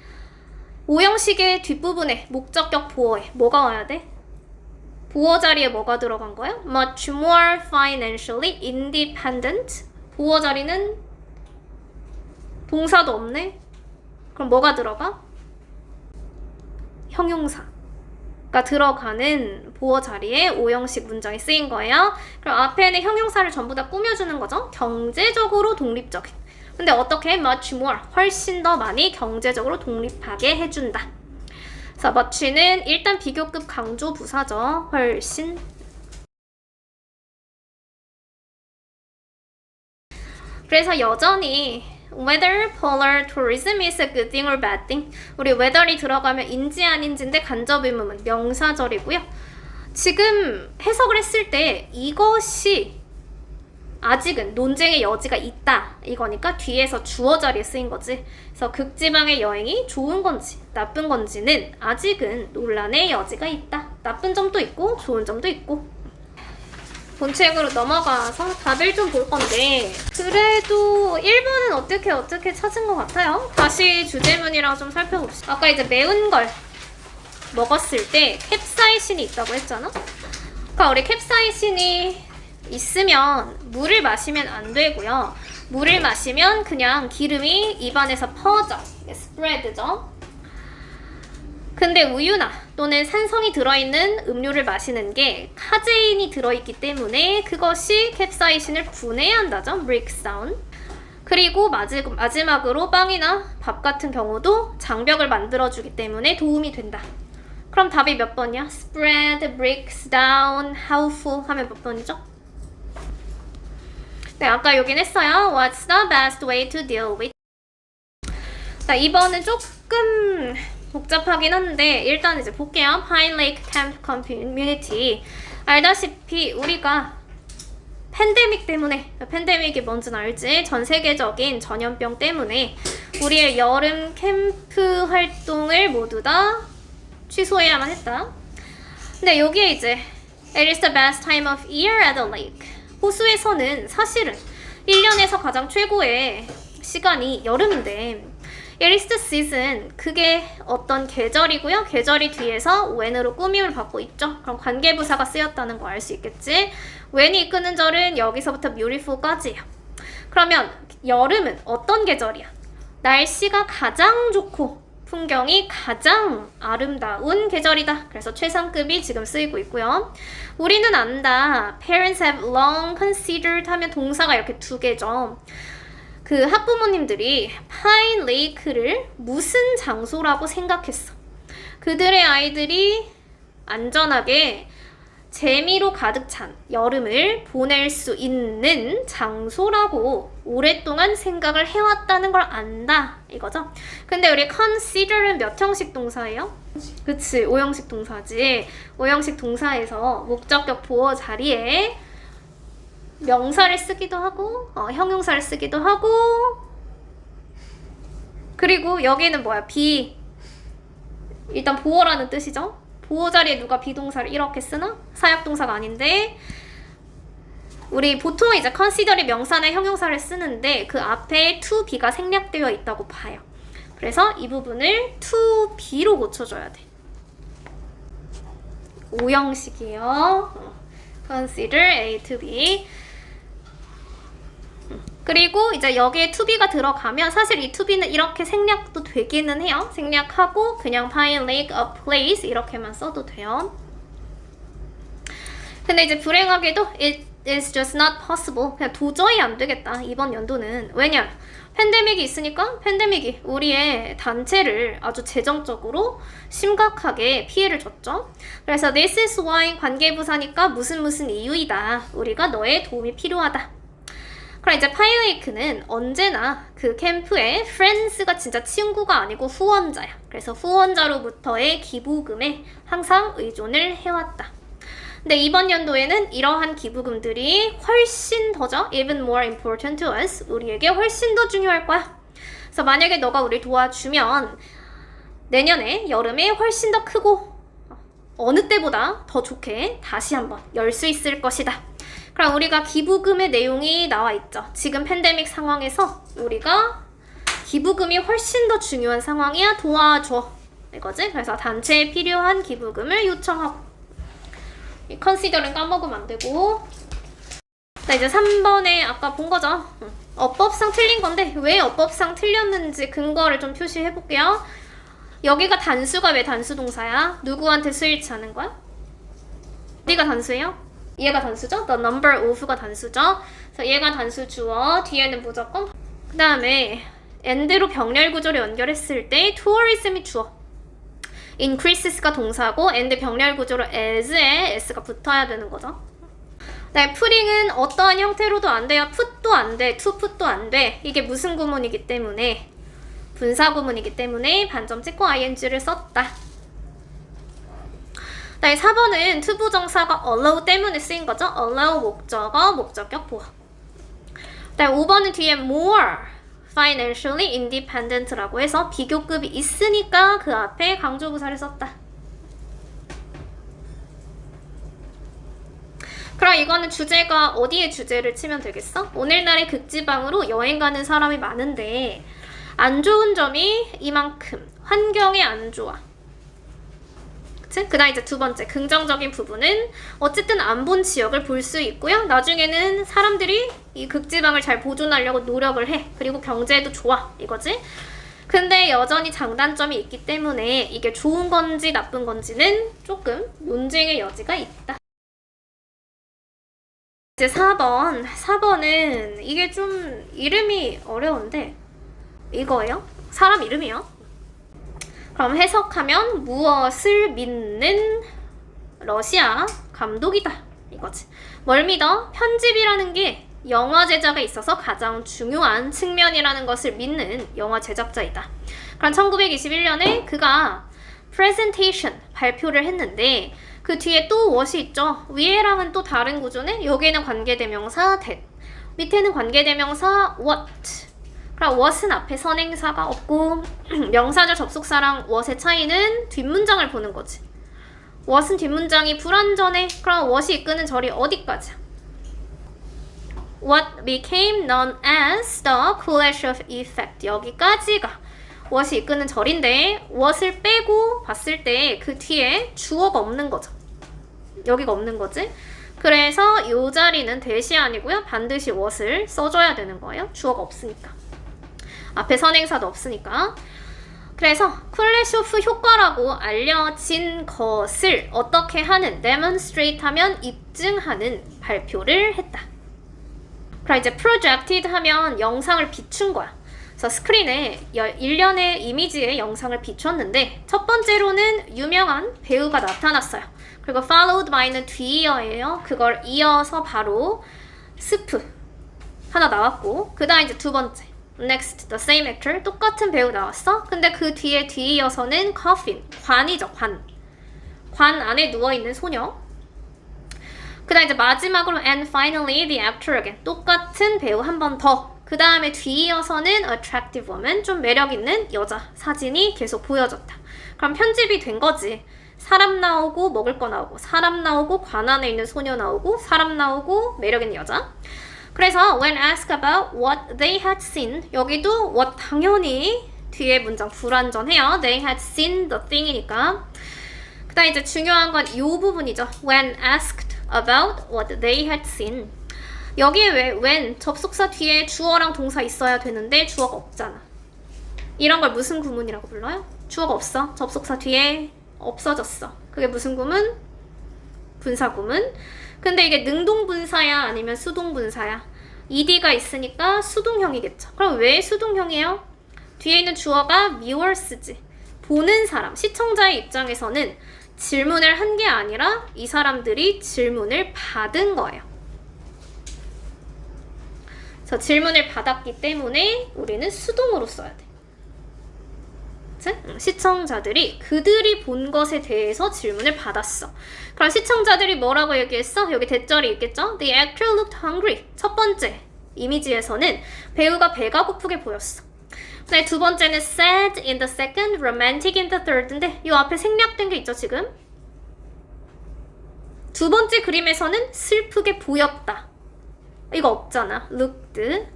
오형식의 뒷부분에 목적격 보어에 뭐가 와야 돼? 보어 자리에 뭐가 들어간 거야? much more financially independent. 보어 자리는 동사도 없네? 그럼 뭐가 들어가? 형용사가 들어가는 보어 자리에 오형식 문장이 쓰인 거예요. 그럼 앞에는 형용사를 전부 다 꾸며주는 거죠. 경제적으로 독립적인. 근데 어떻게? much more, 훨씬 더 많이 경제적으로 독립하게 해준다. 그래서 much는 일단 비교급 강조 부사죠. 훨씬. 그래서 여전히 whether polar tourism is a good thing or bad thing, 우리 whether이 들어가면 인지 아닌지인데 간접 의문은 명사절이고요. 지금 해석을 했을 때 이것이 아직은 논쟁의 여지가 있다 이거니까 뒤에서 주어 자리에 쓰인 거지. 그래서 극지방의 여행이 좋은 건지 나쁜 건지는 아직은 논란의 여지가 있다. 나쁜 점도 있고 좋은 점도 있고. 본책으로 넘어가서 답을 좀 볼 건데 그래도 1번은 어떻게 찾은 것 같아요? 다시 주제문이랑 좀 살펴봅시다. 아까 이제 매운 걸 먹었을 때 캡사이신이 있다고 했잖아? 그러니까 우리 캡사이신이 있으면 물을 마시면 안 되고요. 물을 마시면 그냥 기름이 입안에서 퍼져. 스프레드죠. 근데 우유나 또는 산성이 들어있는 음료를 마시는 게 카제인이 들어있기 때문에 그것이 캡사이신을 분해한다죠. breaks down. 그리고 마지막으로 빵이나 밥 같은 경우도 장벽을 만들어주기 때문에 도움이 된다. 그럼 답이 몇 번이야? spread, breaks down, how full 하면 몇 번이죠? 네, 아까 여긴 했어요. What's the best way to deal with? 자, 2번은 조금 복잡하긴 한데 일단 이제 볼게요. Pine Lake Camp Community. 알다시피 우리가 팬데믹 때문에, 팬데믹이 뭔지는 알지? 전 세계적인 전염병 때문에 우리의 여름 캠프 활동을 모두 다 취소해야만 했다. 근데 여기에 이제 It is the best time of year at the lake. 호수에서는 사실은 1년에서 가장 최고의 시간이 여름인데 It is the season, 그게 어떤 계절이고요. 계절이 뒤에서 when으로 꾸밈을 받고 있죠. 그럼 관계부사가 쓰였다는 거 알 수 있겠지. when이 이끄는 절은 여기서부터 beautiful까지예요. 그러면 여름은 어떤 계절이야? 날씨가 가장 좋고 풍경이 가장 아름다운 계절이다. 그래서 최상급이 지금 쓰이고 있고요. 우리는 안다. Parents have long considered 하면 동사가 이렇게 두 개죠. 그 학부모님들이 파인 레이크를 무슨 장소라고 생각했어. 그들의 아이들이 안전하게 재미로 가득 찬 여름을 보낼 수 있는 장소라고 오랫동안 생각을 해왔다는 걸 안다 이거죠. 근데 우리 consider는 몇 형식 동사예요? 그치, 5형식 동사지. 5형식 동사에서 목적격 보어 자리에 명사를 쓰기도 하고 형용사를 쓰기도 하고 그리고 여기는 뭐야? 일단 보어라는 뜻이죠. 보어 자리에 누가 비동사를 이렇게 쓰나? 사역동사가 아닌데 우리 보통 이제 consider이 명사나 형용사를 쓰는데 그 앞에 to be가 생략되어 있다고 봐요. 그래서 이 부분을 to be로 고쳐줘야 돼. 5형식이에요. consider A to B. 그리고 이제 여기에 to be가 들어가면 사실 이 to be는 이렇게 생략도 되기는 해요. 생략하고 그냥 violate a place 이렇게만 써도 돼요. 근데 이제 불행하게도 it is just not possible. 그냥 도저히 안 되겠다. 이번 연도는. 왜냐? 팬데믹이 있으니까 팬데믹이 우리의 단체를 아주 재정적으로 심각하게 피해를 줬죠. 그래서 this is why 관계부사니까 무슨 이유이다. 우리가 너의 도움이 필요하다. 그럼 이제 파이웨이크는 언제나 그 캠프에 friends가 진짜 친구가 아니고 후원자야. 그래서 후원자로부터의 기부금에 항상 의존을 해왔다. 근데 이번 연도에는 이러한 기부금들이 훨씬 더죠. even more important to us. 우리에게 훨씬 더 중요할 거야. 그래서 만약에 너가 우리 도와주면 내년에 여름에 훨씬 더 크고 어느 때보다 더 좋게 다시 한번 열 수 있을 것이다. 그럼 우리가 기부금의 내용이 나와 있죠. 지금 팬데믹 상황에서 우리가 기부금이 훨씬 더 중요한 상황이야. 도와줘. 이거지? 그래서 단체에 필요한 기부금을 요청하고 이 consider는 까먹으면 안 되고. 자, 이제 3번에 아까 본 거죠. 어법상 틀린 건데 왜 어법상 틀렸는지 근거를 좀 표시해 볼게요. 여기가 단수가 왜 단수 동사야? 누구한테 스위치하는 거야? 어디가 단수예요? 얘가 단수죠? The number of가 단수죠? 그래서 얘가 단수 주어, 뒤에는 무조건. 그 다음에 and로 병렬 구조를 연결했을 때 tourism이 주어. increases가 동사고 and 병렬 구조로 as에 s가 붙어야 되는 거죠. 네, pulling은 어떠한 형태로도 안 돼요. put도 안 돼, to put도 안 돼. 이게 무슨 구문이기 때문에 분사 구문이기 때문에 반점 찍고 ing를 썼다. 네, 4번은 투부정사가 allow 때문에 쓰인 거죠. allow 목적어, 목적격 보어. 네, 5번은 뒤에 more financially independent라고 해서 비교급이 있으니까 그 앞에 강조부사를 썼다. 그럼 이거는 주제가 어디에 주제를 치면 되겠어? 오늘날의 극지방으로 여행 가는 사람이 많은데 안 좋은 점이 이만큼 환경이 안 좋아. 그 다음 이제 두 번째 긍정적인 부분은 어쨌든 안 본 지역을 볼 수 있고요. 나중에는 사람들이 이 극지방을 잘 보존하려고 노력을 해. 그리고 경제도 좋아. 이거지? 근데 여전히 장단점이 있기 때문에 이게 좋은 건지 나쁜 건지는 조금 논쟁의 여지가 있다. 이제 4번은 이게 좀 이름이 어려운데 이거예요. 사람 이름이요. 그럼 해석하면 무엇을 믿는 러시아 감독이다 이거지. 뭘 믿어? 편집이라는 게 영화 제작에 있어서 가장 중요한 측면이라는 것을 믿는 영화 제작자이다. 그럼 1921년에 그가 presentation 발표를 했는데 그 뒤에 또 what이 있죠. 위에랑은 또 다른 구조네. 여기에는 관계대명사 that, 밑에는 관계대명사 what. 그럼 what은 앞에 선행사가 없고 명사절 접속사랑 what의 차이는 뒷문장을 보는 거지. what은 뒷문장이 불완전해. 그럼 what이 이끄는 절이 어디까지야? What became known as the clash of effect. 여기까지가 what이 이끄는 절인데 what을 빼고 봤을 때 그 뒤에 주어가 없는 거죠. 여기가 없는 거지. 그래서 이 자리는 대시 아니고요. 반드시 what을 써줘야 되는 거예요. 주어가 없으니까. 앞에 선행사도 없으니까. 그래서 클래시 오프 효과라고 알려진 것을 어떻게 하는, demonstrate 하면 입증하는 발표를 했다. 그럼 이제 projected 하면 영상을 비춘 거야. 그래서 스크린에 일련의 이미지의 영상을 비췄는데 첫 번째로는 유명한 배우가 나타났어요. 그리고 followed by는 뒤이어예요. 그걸 이어서 바로 스프 하나 나왔고 그 다음 이제 두 번째 next, the same actor, 똑같은 배우 나왔어. 근데 그 뒤에 뒤이어서는 coffin, 관이죠, 관 안에 누워있는 소녀. 그 다음 이제 마지막으로 and finally the actor again, 똑같은 배우 한 번 더. 그 다음에 뒤이어서는 attractive woman, 좀 매력있는 여자 사진이 계속 보여졌다. 그럼 편집이 된 거지. 사람 나오고 먹을 거 나오고 사람 나오고 관 안에 있는 소녀 나오고 사람 나오고 매력있는 여자. 그래서 when asked about what they had seen, 여기도 what 당연히 뒤에 문장 불완전해요. They had seen the thing이니까. 그 다음 이제 중요한 건 이 부분이죠. When asked about what they had seen. 여기에 왜 when 접속사 뒤에 주어랑 동사 있어야 되는데 주어가 없잖아. 이런 걸 무슨 구문이라고 불러요? 주어가 없어. 접속사 뒤에 없어졌어. 그게 무슨 구문? 분사구문. 근데 이게 능동분사야 아니면 수동분사야? ed가 있으니까 수동형이겠죠. 그럼 왜 수동형이에요? 뒤에 있는 주어가 viewers지. 보는 사람, 시청자의 입장에서는 질문을 한 게 아니라 이 사람들이 질문을 받은 거예요. 그래서 질문을 받았기 때문에 우리는 수동으로 써야 돼. 시청자들이 그들이 본 것에 대해서 질문을 받았어. 그럼 시청자들이 뭐라고 얘기했어? 여기 대절이 있겠죠? The actor looked hungry. 첫 번째 이미지에서는 배우가 배가 고프게 보였어. 네, 두 번째는 sad in the second, romantic in the third인데 이 앞에 생략된 게 있죠 지금? 두 번째 그림에서는 슬프게 보였다. 이거 없잖아. looked.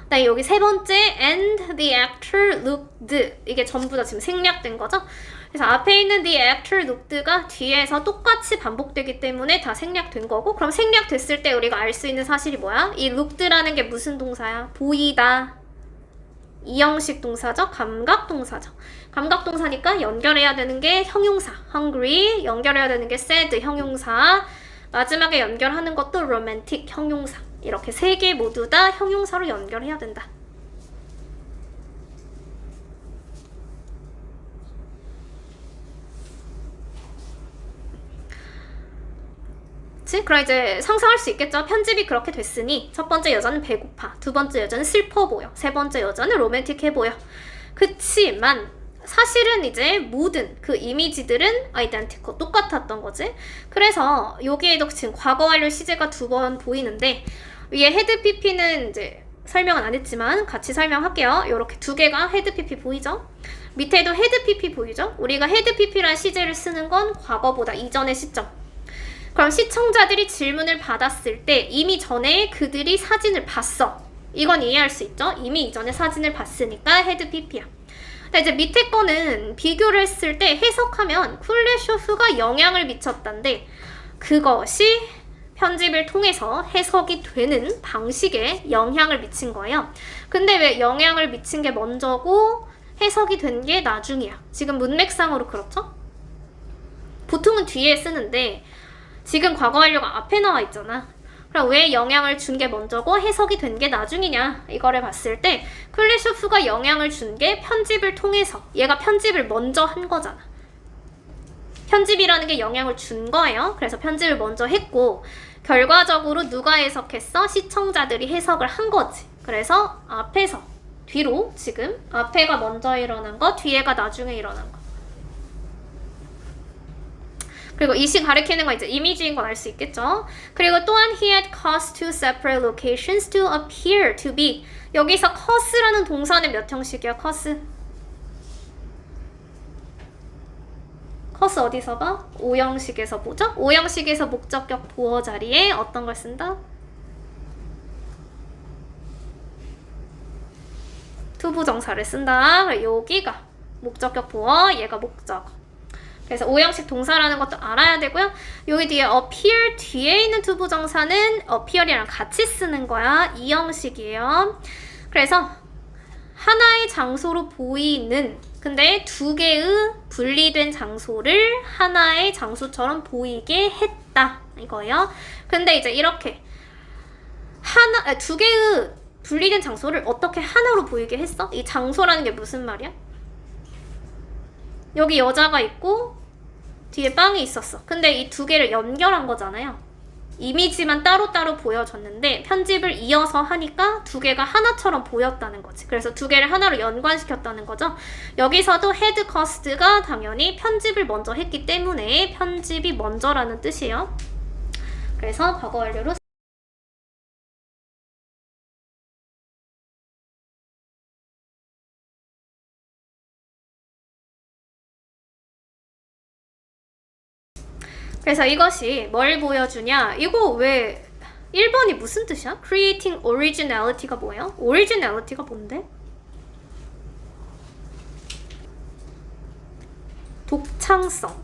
네, 여기 세 번째 and the actor looked 이게 전부 다 지금 생략된 거죠. 그래서 앞에 있는 the actor looked가 뒤에서 똑같이 반복되기 때문에 다 생략된 거고, 그럼 생략됐을 때 우리가 알 수 있는 사실이 뭐야? 이 looked라는 게 무슨 동사야? 보이다. 이형식 동사죠? 감각동사죠. 감각동사니까 연결해야 되는 게 형용사 hungry, 연결해야 되는 게 sad 형용사, 마지막에 연결하는 것도 romantic 형용사. 이렇게 세 개 모두 다 형용사로 연결해야 된다. 그치? 그럼 이제 상상할 수 있겠죠? 편집이 그렇게 됐으니 첫 번째 여자는 배고파, 두 번째 여자는 슬퍼 보여, 세 번째 여자는 로맨틱해 보여. 그치만 사실은 이제 모든 그 이미지들은 아이덴티커 똑같았던 거지. 그래서 여기에도 지금 과거 완료 시제가 두 번 보이는데 위에 헤드 PP는 이제 설명은 안 했지만 같이 설명할게요. 이렇게 두 개가 헤드 PP 보이죠? 밑에도 헤드 PP 보이죠? 우리가 헤드 PP라는 시제를 쓰는 건 과거보다 이전의 시점. 그럼 시청자들이 질문을 받았을 때 이미 전에 그들이 사진을 봤어. 이건 이해할 수 있죠? 이미 이전에 사진을 봤으니까 헤드 PP야. 근데 이제 밑에 거는 비교를 했을 때 해석하면 쿨레쇼프가 영향을 미쳤단데 그것이 편집을 통해서 해석이 되는 방식에 영향을 미친 거예요. 근데 왜 영향을 미친 게 먼저고 해석이 된 게 나중이야? 지금 문맥상으로 그렇죠? 보통은 뒤에 쓰는데 지금 과거 완료가 앞에 나와 있잖아. 그럼 왜 영향을 준 게 먼저고 해석이 된 게 나중이냐? 이거를 봤을 때 클레쇼프가 영향을 준 게 편집을 통해서, 얘가 편집을 먼저 한 거잖아. 편집이라는 게 영향을 준 거예요. 그래서 편집을 먼저 했고 결과적으로 누가 해석했어? 시청자들이 해석을 한 거지. 그래서 앞에서 뒤로 지금 앞에가 먼저 일어난 거, 뒤에가 나중에 일어난 거. 그리고 이 시 가리키는 건 이제 이미지인 건 알 수 있겠죠? 그리고 또한 he had caused two separate locations to appear to be. 여기서 cause라는 동사는 몇 형식이야? cause 어디서 봐? 5형식에서 보죠? 5형식에서 목적격 보어 자리에 어떤 걸 쓴다? 투부정사를 쓴다. 여기가 목적격 보어, 얘가 목적어. 그래서 5형식 동사라는 것도 알아야 되고요. 여기 뒤에 appear 뒤에 있는 투부정사는 appear이랑 같이 쓰는 거야. 2형식이에요. 그래서 하나의 장소로 보이는, 근데 두 개의 분리된 장소를 하나의 장소처럼 보이게 했다. 이거예요. 근데 이제 이렇게 두 개의 분리된 장소를 어떻게 하나로 보이게 했어? 이 장소라는 게 무슨 말이야? 여기 여자가 있고 뒤에 빵이 있었어. 근데 이 두 개를 연결한 거잖아요. 이미지만 따로따로 보여졌는데 편집을 이어서 하니까 두 개가 하나처럼 보였다는 거지. 그래서 두 개를 하나로 연관시켰다는 거죠. 여기서도 헤드 커스트가 당연히 편집을 먼저 했기 때문에 편집이 먼저라는 뜻이에요. 그래서 과거 완료로 그래서 이것이 뭘 보여주냐? 이거 왜 1번이 무슨 뜻이야? Creating originality가 뭐예요? originality가 뭔데? 독창성.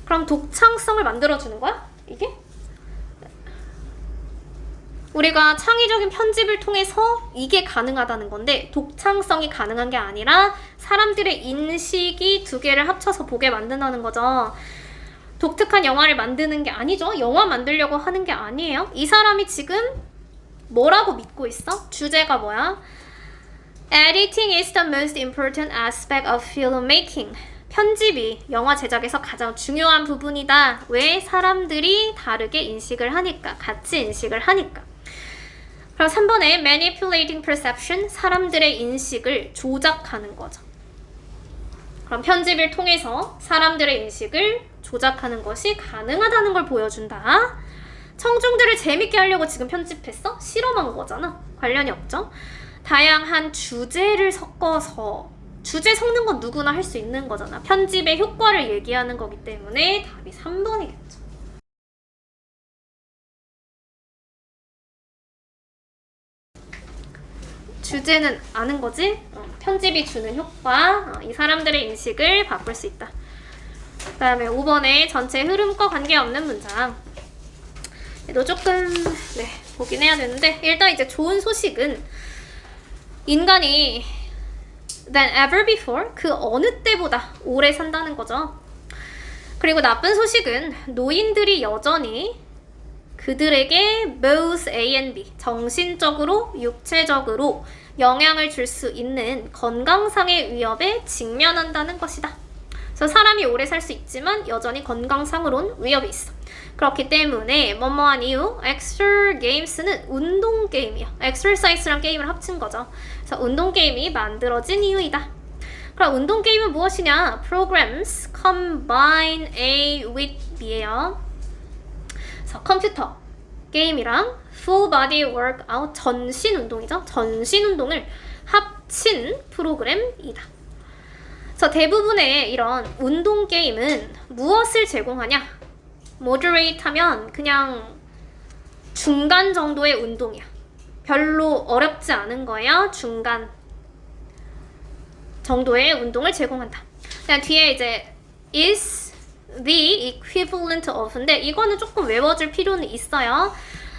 그럼 독창성을 만들어주는 거야? 이게? 우리가 창의적인 편집을 통해서 이게 가능하다는 건데 독창성이 가능한 게 아니라 사람들의 인식이 두 개를 합쳐서 보게 만든다는 거죠. 독특한 영화를 만드는 게 아니죠. 영화 만들려고 하는 게 아니에요. 이 사람이 지금 뭐라고 믿고 있어? 주제가 뭐야? Editing is the most important aspect of filmmaking. 편집이 영화 제작에서 가장 중요한 부분이다. 왜? 사람들이 다르게 인식을 하니까, 같이 인식을 하니까. 그럼 3번에 manipulating perception, 사람들의 인식을 조작하는 거죠. 그럼 편집을 통해서 사람들의 인식을 조작하는 것이 가능하다는 걸 보여준다. 청중들을 재밌게 하려고 지금 편집했어? 실험한 거잖아. 관련이 없죠. 다양한 주제를 섞어서, 주제 섞는 건 누구나 할 수 있는 거잖아. 편집의 효과를 얘기하는 거기 때문에 답이 3번이겠죠. 주제는 아는 거지? 편집이 주는 효과, 이 사람들의 인식을 바꿀 수 있다. 그 다음에 5번에 전체 흐름과 관계없는 문장. 얘도 조금 보긴 해야 되는데, 일단 이제 좋은 소식은 인간이 than ever before, 그 어느 때보다 오래 산다는 거죠. 그리고 나쁜 소식은 노인들이 여전히 그들에게 both A and B, 정신적으로, 육체적으로 영향을 줄 수 있는 건강상의 위협에 직면한다는 것이다. 그래서 사람이 오래 살 수 있지만 여전히 건강상으론 위협이 있어. 그렇기 때문에 뭐뭐한 이유, exer games는 운동 게임이야. exercise랑 게임을 합친 거죠. 그래서 운동 게임이 만들어진 이유이다. 그럼 운동 게임은 무엇이냐? programs combine A with B예요. 그래서 컴퓨터 게임이랑 full body workout, 전신 운동이죠. 전신 운동을 합친 프로그램이다. 그래서 대부분의 이런 운동 게임은 무엇을 제공하냐? moderate 하면 그냥 중간 정도의 운동이야. 별로 어렵지 않은 거야. 중간 정도의 운동을 제공한다. 그냥 뒤에 이제 is the equivalent of인데 이거는 조금 외워줄 필요는 있어요.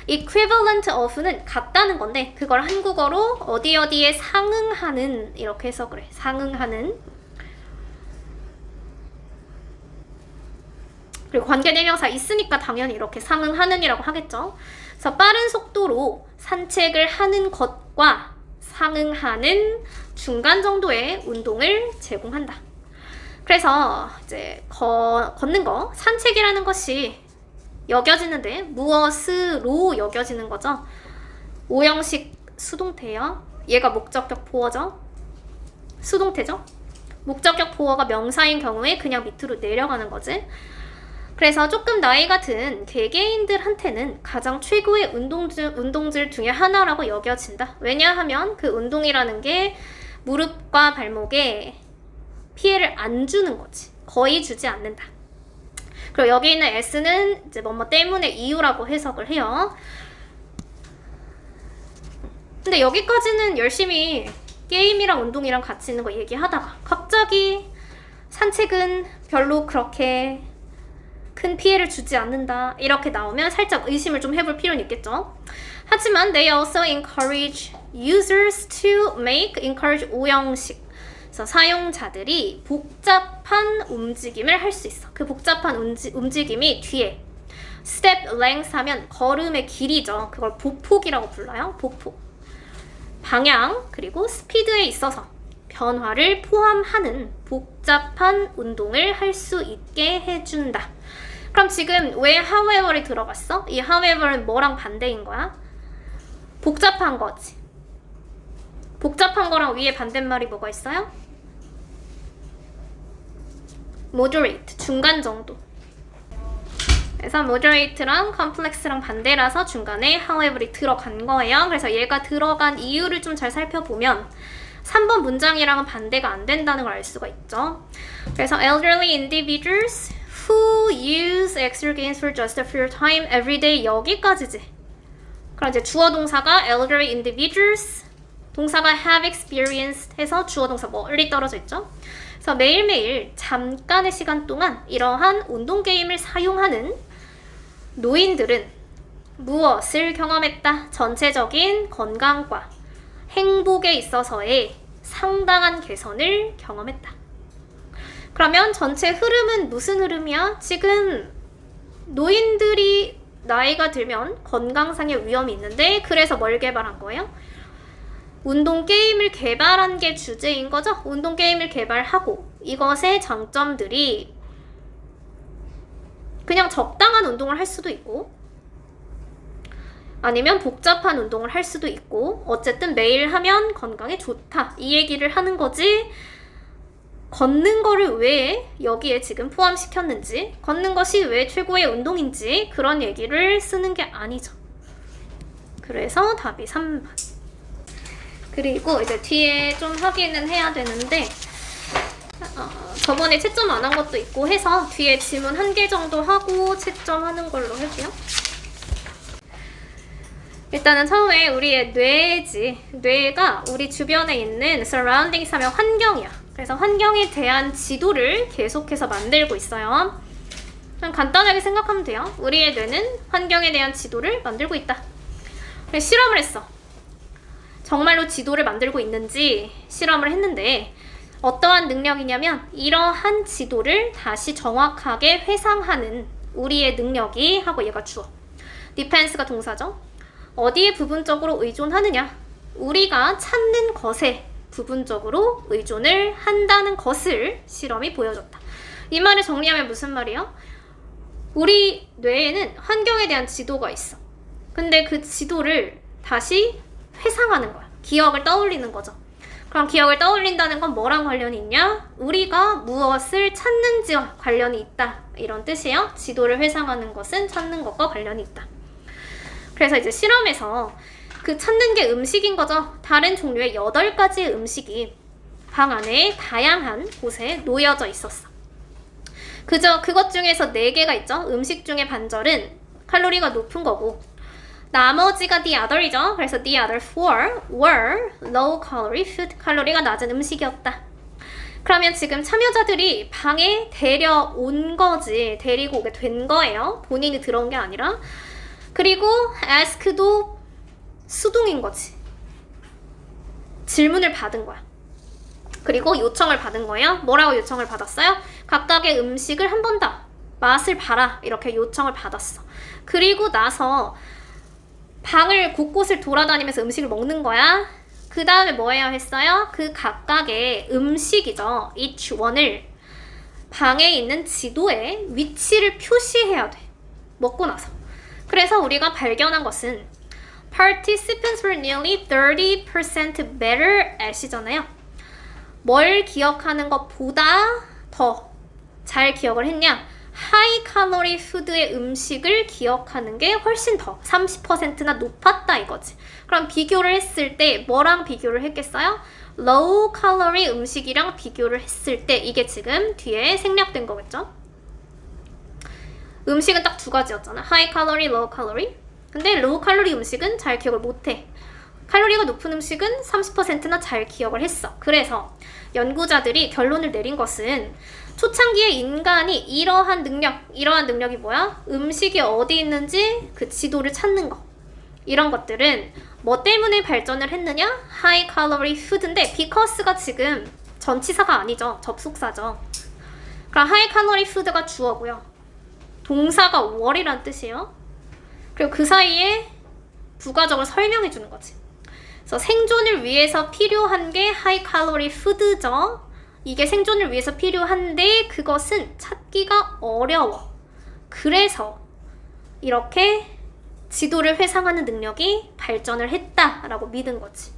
equivalent of는 같다는 건데 그걸 한국어로 어디에 상응하는 이렇게 해서 그래. 상응하는. 그리고 관계대명사 있으니까 당연히 이렇게 상응하는 이라고 하겠죠. 그래서 빠른 속도로 산책을 하는 것과 상응하는 중간 정도의 운동을 제공한다. 그래서 이제 걷는 거, 산책이라는 것이 여겨지는데 무엇으로 여겨지는 거죠? 오형식 수동태요. 얘가 목적격 보어죠. 수동태죠. 목적격 보어가 명사인 경우에 그냥 밑으로 내려가는 거지. 그래서 조금 나이가 든 개개인들한테는 가장 최고의 운동질 중에 하나라고 여겨진다. 왜냐하면 그 운동이라는 게 무릎과 발목에 피해를 안 주는 거지. 거의 주지 않는다. 그리고 여기 있는 S는 이제 뭐뭐 때문에 이유라고 해석을 해요. 근데 여기까지는 열심히 게임이랑 운동이랑 같이 있는 거 얘기하다가 갑자기 산책은 별로 그렇게 큰 피해를 주지 않는다 이렇게 나오면 살짝 의심을 좀 해볼 필요는 있겠죠. 하지만 they also encourage users to encourage 오형식. 그래서 사용자들이 복잡한 움직임을 할 수 있어. 그 복잡한 움직임이 뒤에 step length 하면 걸음의 길이죠. 그걸 보폭이라고 불러요. 보폭. 방향 그리고 스피드에 있어서 변화를 포함하는 복잡한 운동을 할 수 있게 해준다. 그럼 지금 왜 however이 들어갔어? 이 however는 뭐랑 반대인 거야? 복잡한 거지. 복잡한 거랑 위에 반대말이 뭐가 있어요? moderate, 중간 정도. 그래서 moderate랑 complex랑 반대라서 중간에 however이 들어간 거예요. 그래서 얘가 들어간 이유를 좀 잘 살펴보면 3번 문장이랑은 반대가 안 된다는 걸 알 수가 있죠. 그래서 elderly individuals who use extra games for just a few time every day 여기까지지. 그럼 이제 주어 동사가 elderly individuals, 동사가 have experienced 해서 주어 동사 멀리 떨어져 있죠. 그래서 매일매일 잠깐의 시간 동안 이러한 운동 게임을 사용하는 노인들은 무엇을 경험했다? 전체적인 건강과 행복에 있어서의 상당한 개선을 경험했다. 그러면 전체 흐름은 무슨 흐름이야? 지금 노인들이 나이가 들면 건강상의 위험이 있는데 그래서 뭘 개발한 거예요? 운동 게임을 개발한 게 주제인 거죠? 운동 게임을 개발하고 이것의 장점들이 그냥 적당한 운동을 할 수도 있고 아니면 복잡한 운동을 할 수도 있고 어쨌든 매일 하면 건강에 좋다 이 얘기를 하는 거지. 걷는 거를 왜 여기에 지금 포함시켰는지 걷는 것이 왜 최고의 운동인지 그런 얘기를 쓰는 게 아니죠. 그래서 답이 3번. 그리고 이제 뒤에 좀 확인은 해야 되는데 저번에 채점 안 한 것도 있고 해서 뒤에 지문 1개 정도 하고 채점하는 걸로 할게요. 일단은 처음에 우리의 뇌가 우리 주변에 있는 surroundings 하면 환경이야. 그래서 환경에 대한 지도를 계속해서 만들고 있어요. 좀 간단하게 생각하면 돼요. 우리의 뇌는 환경에 대한 지도를 만들고 있다. 그래서 실험을 했어. 정말로 지도를 만들고 있는지 실험을 했는데 어떠한 능력이냐면 이러한 지도를 다시 정확하게 회상하는 우리의 능력이 하고 얘가 주어. 디펜스가 동사죠. 어디에 부분적으로 의존하느냐? 우리가 찾는 것에 부분적으로 의존을 한다는 것을 실험이 보여줬다. 이 말을 정리하면 무슨 말이에요? 우리 뇌에는 환경에 대한 지도가 있어. 근데 그 지도를 다시 회상하는 거야. 기억을 떠올리는 거죠. 그럼 기억을 떠올린다는 건 뭐랑 관련이 있냐? 우리가 무엇을 찾는지와 관련이 있다. 이런 뜻이에요. 지도를 회상하는 것은 찾는 것과 관련이 있다. 그래서 이제 실험에서 그 찾는 게 음식인 거죠. 다른 종류의 8가지의 음식이 방 안에 다양한 곳에 놓여져 있었어. 그것 중에서 4개가 있죠. 음식 중에 반절은 칼로리가 높은 거고 나머지가 the other이죠. 그래서 the other 4 were low calorie food. 칼로리가 낮은 음식이었다. 그러면 지금 참여자들이 방에 데려온 거지. 데리고 오게 된 거예요. 본인이 들어온 게 아니라. 그리고 ask도 수동인 거지. 질문을 받은 거야. 그리고 요청을 받은 거예요. 뭐라고 요청을 받았어요? 각각의 음식을 한 번 더 맛을 봐라. 이렇게 요청을 받았어. 그리고 나서 방을 곳곳을 돌아다니면서 음식을 먹는 거야. 그 다음에 뭐 해야 했어요? 그 각각의 음식이죠. each one을 방에 있는 지도에 위치를 표시해야 돼. 먹고 나서. 그래서 우리가 발견한 것은 Participants were nearly 30% better at이잖아요. 뭘 기억하는 것보다 더 잘 기억을 했냐? 하이 칼로리 푸드의 음식을 기억하는 게 훨씬 더 30%나 높았다 이거지. 그럼 비교를 했을 때 뭐랑 비교를 했겠어요? low 칼로리 음식이랑 비교를 했을 때 이게 지금 뒤에 생략된 거겠죠? 음식은 딱 2가지였잖아. 하이 칼로리, low 칼로리. 근데 low 칼로리 음식은 잘 기억을 못해. 칼로리가 높은 음식은 30%나 잘 기억을 했어. 그래서 연구자들이 결론을 내린 것은 초창기에 인간이 이러한 능력이 뭐야? 음식이 어디 있는지 그 지도를 찾는 거. 이런 것들은 뭐 때문에 발전을 했느냐? 하이 칼로리 푸드인데 because가 지금 전치사가 아니죠. 접속사죠. 그럼 하이 칼로리 푸드가 주어고요. 동사가 were이란 뜻이에요. 그리고 그 사이에 부가적을 설명해 주는 거지. 그래서 생존을 위해서 필요한 게 하이 칼로리 푸드죠. 이게 생존을 위해서 필요한데 그것은 찾기가 어려워. 그래서 이렇게 지도를 회상하는 능력이 발전을 했다라고 믿은 거지.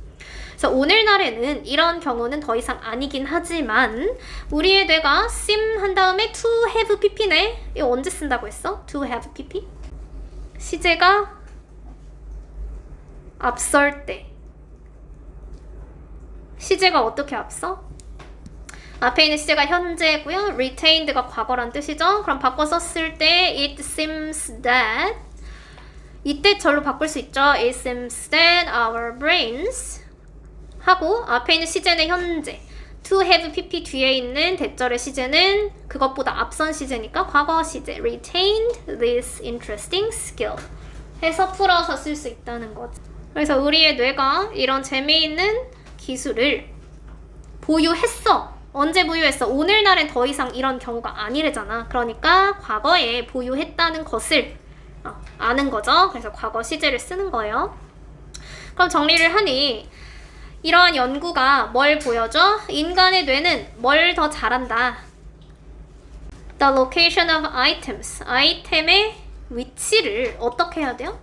그래서 오늘날에는 이런 경우는 더 이상 아니긴 하지만 우리의 뇌가 sim 한 다음에 to have pp네. 이거 언제 쓴다고 했어? to have pp? 시제가 앞설 때. 시제가 어떻게 앞서? 앞에 있는 시제가 현재고요. retained가 과거란 뜻이죠. 그럼 바꿔 썼을 때 it seems that 이때 절로 바꿀 수 있죠. It seems that our brains 하고 앞에 있는 시제는 현재 to have pp 뒤에 있는 대절의 시제는 그것보다 앞선 시제니까 과거 시제 retained this interesting skill 해서 풀어서 쓸 수 있다는 거지. 그래서 우리의 뇌가 이런 재미있는 기술을 보유했어. 언제 보유했어? 오늘날엔 더 이상 이런 경우가 아니래잖아. 그러니까 과거에 보유했다는 것을 아는 거죠. 그래서 과거 시제를 쓰는 거예요. 그럼 정리를 하니 이러한 연구가 뭘 보여줘? 인간의 뇌는 뭘 더 잘한다. The location of items. 아이템의 위치를 어떻게 해야 돼요?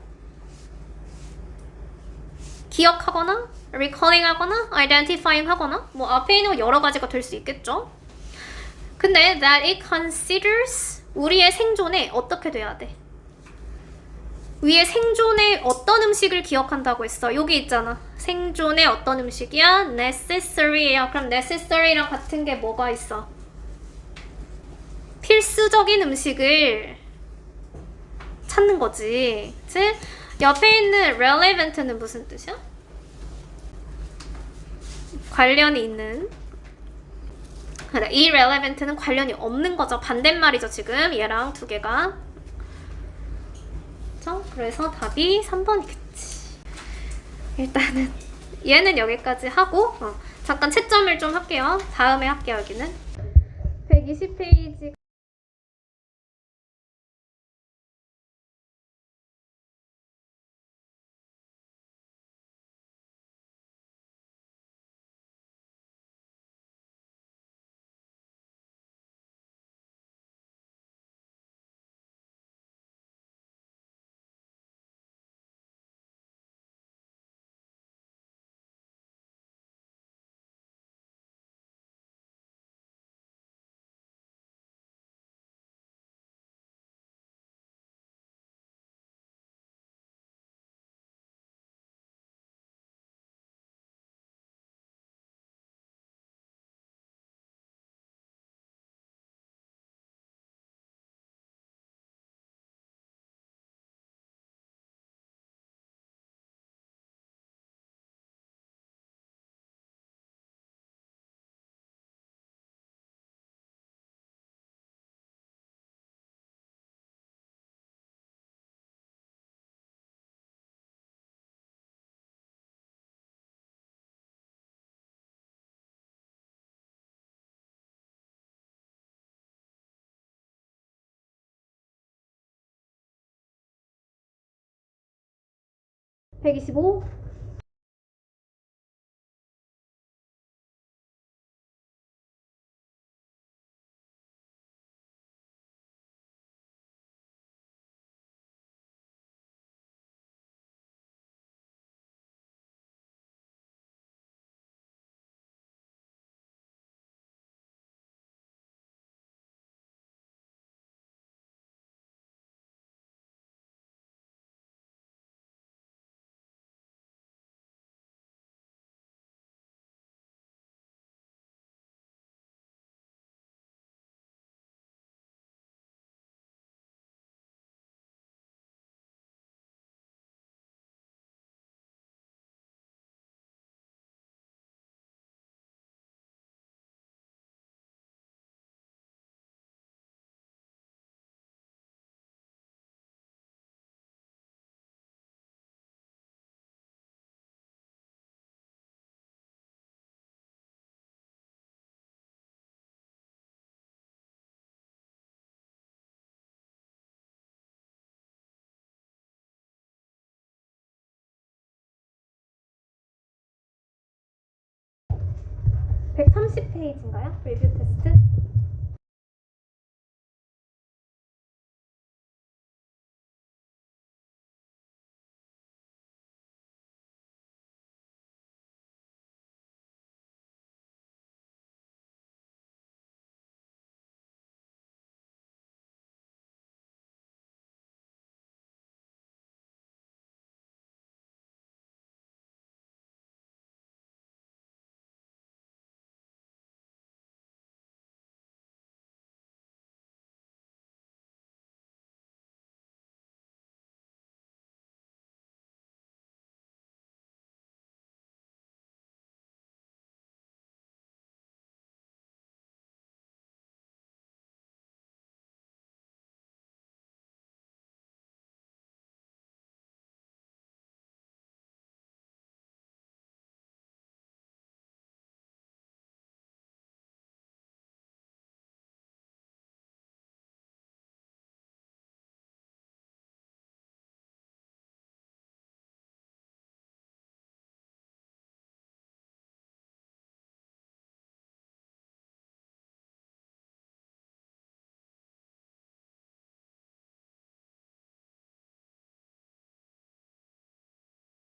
기억하거나, recalling 하거나, identifying 하거나, 뭐 앞에 있는 거 여러 가지가 될 수 있겠죠. 근데 that it considers 우리의 생존에 어떻게 돼야 돼? 위에 생존에 어떤 음식을 기억한다고 했어? 여기 있잖아. 생존에 어떤 음식이야? necessary예요. 그럼 necessary랑 같은 게 뭐가 있어? 필수적인 음식을 찾는 거지. 그치? 옆에 있는 relevant는 무슨 뜻이야? 관련이 있는. irrelevant는 관련이 없는 거죠. 반대말이죠, 지금. 얘랑 두 개가. 그쵸? 그래서 답이 3번이겠지. 일단은 얘는 여기까지 하고 잠깐 채점을 좀 할게요. 다음에 할게요, 여기는. 120페이지. (125) (130페이지인가요? 리뷰 테스트.